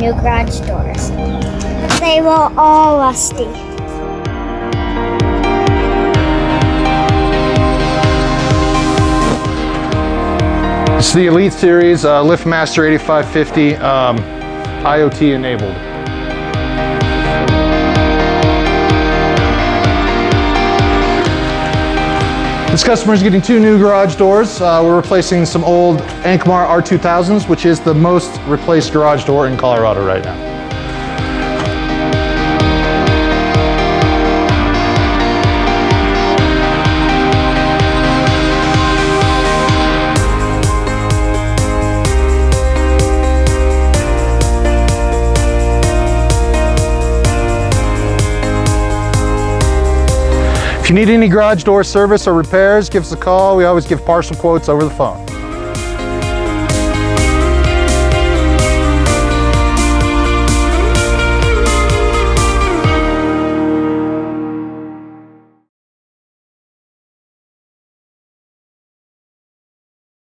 new garage doors. But they were all rusty. It's the Elite Series LiftMaster 8550 IoT enabled. This customer is getting 2 new garage doors. We're replacing some old Ankmar R2000s, which is the most replaced garage door in Colorado right now. If you need any garage door service or repairs, give us a call. We always give partial quotes over the phone.